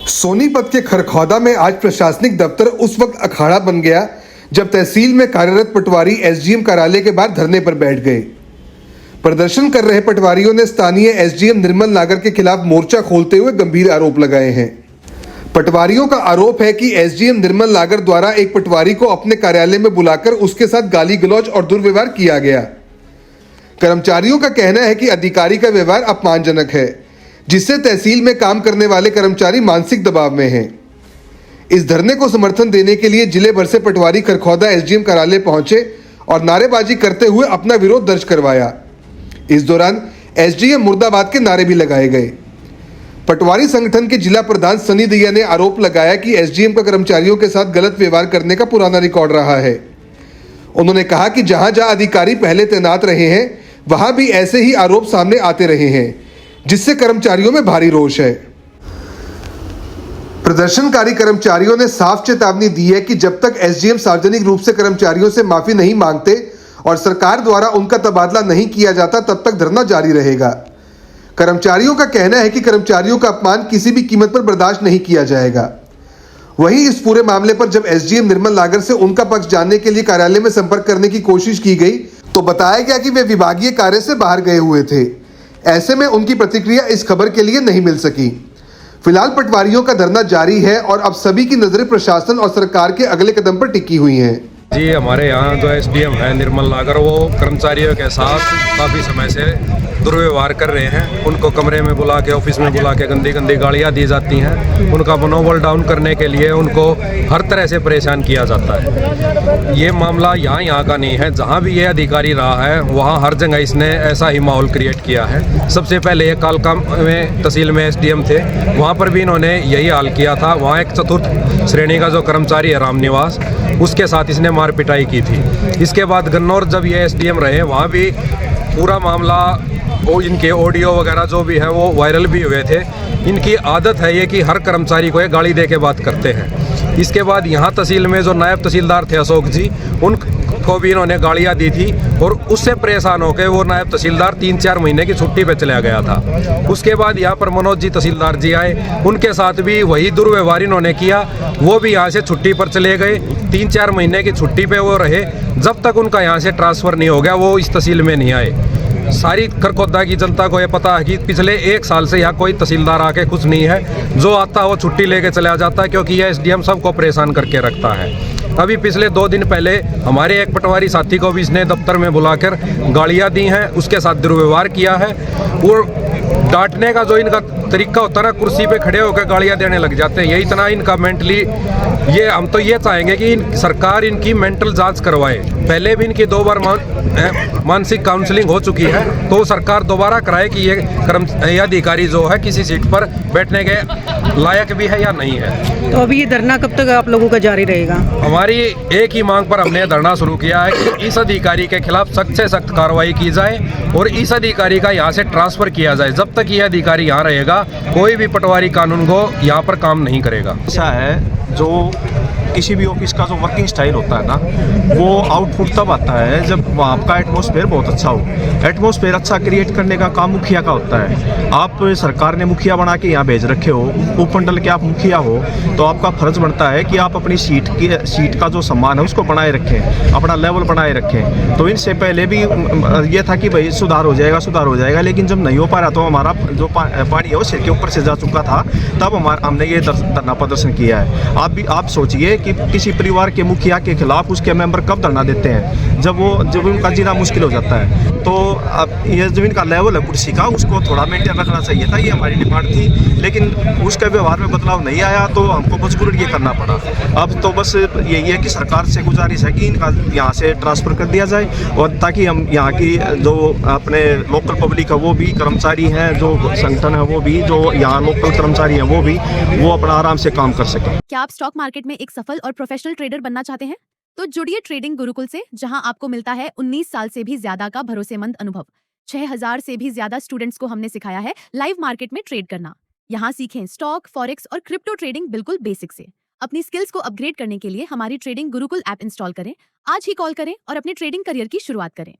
सोनीपत के खरखौदा में आज प्रशासनिक दफ्तर उस वक्त अखाड़ा बन गया जब तहसील में कार्यरत पटवारी एसडीएम कार्यालय के बाहर धरने पर बैठ गए। प्रदर्शन कर रहे पटवारियों ने स्थानीय एसडीएम निर्मल नागर के खिलाफ मोर्चा खोलते हुए गंभीर आरोप लगाए हैं। पटवारियों का आरोप है कि एसडीएम निर्मल नागर द्वारा एक पटवारी को अपने कार्यालय में बुलाकर उसके साथ गाली गलौज और दुर्व्यवहार किया गया। कर्मचारियों का कहना है कि अधिकारी का व्यवहार अपमानजनक है, जिससे तहसील में काम करने वाले कर्मचारी मानसिक दबाव में हैं। इस धरने को समर्थन देने के लिए जिले भर से पटवारी खरखौदा एसडीएम कार्यालय पहुंचे और नारेबाजी करते हुए अपना विरोध दर्ज करवाया। इस दौरान एसडीएम मुर्दाबाद के नारे भी लगाए गए। पटवारी संगठन के जिला प्रधान सनी दैया ने आरोप लगाया कि एसडीएम का कर्मचारियों के साथ गलत व्यवहार करने का पुराना रिकॉर्ड रहा है। उन्होंने कहा कि जहां जहां अधिकारी पहले तैनात रहे हैं वहां भी ऐसे ही आरोप सामने आते रहे हैं, जिससे कर्मचारियों में भारी रोष है। प्रदर्शनकारी कर्मचारियों ने साफ चेतावनी दी है कि जब तक एसडीएम सार्वजनिक रूप से कर्मचारियों से माफी नहीं मांगते और सरकार द्वारा उनका तबादला नहीं किया जाता तब तक धरना जारी रहेगा। कर्मचारियों का कहना है कि कर्मचारियों का अपमान किसी भी कीमत पर बर्दाश्त नहीं किया जाएगा। वहीं इस पूरे मामले पर जब एसडीएम निर्मल नागर से उनका पक्ष जानने के लिए कार्यालय में संपर्क करने की कोशिश की गई तो बताया गया कि वे विभागीय कार्य से बाहर गए हुए थे। ऐसे में उनकी प्रतिक्रिया इस खबर के लिए नहीं मिल सकी। फिलहाल पटवारियों का धरना जारी है और अब सभी की नजरें प्रशासन और सरकार के अगले कदम पर टिकी हुई हैं। जी, हमारे यहाँ जो एसडीएम है निर्मल नागर, वो कर्मचारियों के साथ काफ़ी समय से दुर्व्यवहार कर रहे हैं। उनको कमरे में बुला के, ऑफिस में बुला के गंदी गंदी गालियाँ दी जाती हैं। उनका मनोबल डाउन करने के लिए उनको हर तरह से परेशान किया जाता है। ये मामला यहाँ का नहीं है, जहाँ भी ये अधिकारी रहा है वहाँ हर जगह इसने ऐसा ही माहौल क्रिएट किया है। सबसे पहले ये कालका में तहसील में एसडीएम थे, वहाँ पर भी इन्होंने यही हाल किया था। वहाँ एक चतुर्थ श्रेणी का जो कर्मचारी है रामनिवास, उसके साथ इसने मार पिटाई की थी। इसके बाद गन्नौर जब ये एसडीएम रहे वहाँ भी पूरा मामला, वो इनके ऑडियो वगैरह जो भी है वो वायरल भी हुए थे। इनकी आदत है ये कि हर कर्मचारी को ये गाली दे के बात करते हैं। इसके बाद यहाँ तहसील में जो नायब तहसीलदार थे अशोक जी, उनको भी इन्होंने गालियाँ दी थी और उससे परेशान होकर वो नायब तहसीलदार 3-4 महीने की छुट्टी पे चला गया था। उसके बाद यहाँ पर मनोज जी तहसीलदार जी आए, उनके साथ भी वही दुर्व्यवहार इन्होंने किया। वो भी यहाँ से छुट्टी पर चले गए, 3-4 महीने की छुट्टी पे वो रहे। जब तक उनका यहाँ से ट्रांसफ़र नहीं हो गया वो इस तहसील में नहीं आए। सारी खरखौदा की जनता को ये पता है कि पिछले 1 साल से यहाँ कोई तहसीलदार आके खुश नहीं है। जो आता है वो छुट्टी लेके चला जाता है, क्योंकि ये एसडीएम सबको परेशान करके रखता है। अभी पिछले 2 दिन पहले हमारे एक पटवारी साथी को भी इसने दफ्तर में बुलाकर गालियाँ दी हैं, उसके साथ दुर्व्यवहार किया है। और डांटने का जो इनका तरीका होता है ना, कुर्सी पे खड़े होकर गालियाँ देने लग जाते हैं। ये इतना इनका मेंटली, ये हम तो ये चाहेंगे कि सरकार इनकी मेंटल जांच करवाए। पहले भी इनकी 2 बार मानसिक काउंसलिंग हो चुकी है, तो सरकार दोबारा कराए कि ये अधिकारी जो है किसी सीट पर बैठने के लायक भी है या नहीं है। तो अभी ये धरना कब तक आप लोगों का जारी रहेगा? हमारी एक ही मांग पर हमने धरना शुरू किया है कि इस अधिकारी के खिलाफ सख्त से सख्त कार्रवाई की जाए और इस अधिकारी का यहाँ से ट्रांसफ़र किया जाए। जब तक ये अधिकारी यहाँ रहेगा कोई भी पटवारी कानून को यहाँ पर काम नहीं करेगा। ऐसा है, जो किसी भी ऑफिस का जो वर्किंग स्टाइल होता है ना, वो आउटपुट तब आता है जब वहाँ का एटमॉस्फेयर बहुत अच्छा हो। एटमॉस्फेयर अच्छा क्रिएट करने का काम मुखिया का होता है। आप सरकार ने मुखिया बना के यहाँ भेज रखे हो, उपमंडल के आप मुखिया हो, तो आपका फर्ज बनता है कि आप अपनी सीट का जो सम्मान है उसको बनाए रखें, अपना लेवल बनाए रखें। तो इनसे पहले भी ये था कि भाई सुधार हो जाएगा, लेकिन जब नहीं हो पा रहा तो हमारा जो पानी है वो सिर के ऊपर से जा चुका था। तब हमने ये धरना प्रदर्शन किया है। आप सोचिए कि किसी परिवार के मुखिया के खिलाफ उसके मेंबर कब धरना देते हैं, जब उनका जीना मुश्किल हो जाता है। तो अब ये जो इनका लेवल है कुर्सी का, उसको थोड़ा मेंटेन रखना चाहिए था। ये हमारी डिमांड थी, लेकिन उसके व्यवहार में बदलाव नहीं आया तो हमको मजबूरन ये करना पड़ा। अब तो बस यही है कि सरकार से गुजारिश है कि इनका यहाँ से ट्रांसफ़र कर दिया जाए, और ताकि हम यहाँ की जो अपने लोकल पब्लिक है वो भी, कर्मचारी हैं जो संगठन है वो भी, जो यहाँ लोकल कर्मचारी हैं वो अपना आराम से काम कर सकें। क्या आप स्टॉक मार्केट में एक सफल और प्रोफेशनल ट्रेडर बनना चाहते हैं? तो जुड़िए ट्रेडिंग गुरुकुल से, जहां आपको मिलता है 19 साल से भी ज्यादा का भरोसेमंद अनुभव। 6000 से भी ज्यादा स्टूडेंट्स को हमने सिखाया है लाइव मार्केट में ट्रेड करना। यहाँ सीखें स्टॉक, फॉरेक्स और क्रिप्टो ट्रेडिंग बिल्कुल बेसिक से। अपनी स्किल्स को अपग्रेड करने के लिए हमारी ट्रेडिंग गुरुकुल ऐप इंस्टॉल करें। आज ही कॉल करें और अपने ट्रेडिंग करियर की शुरुआत करें।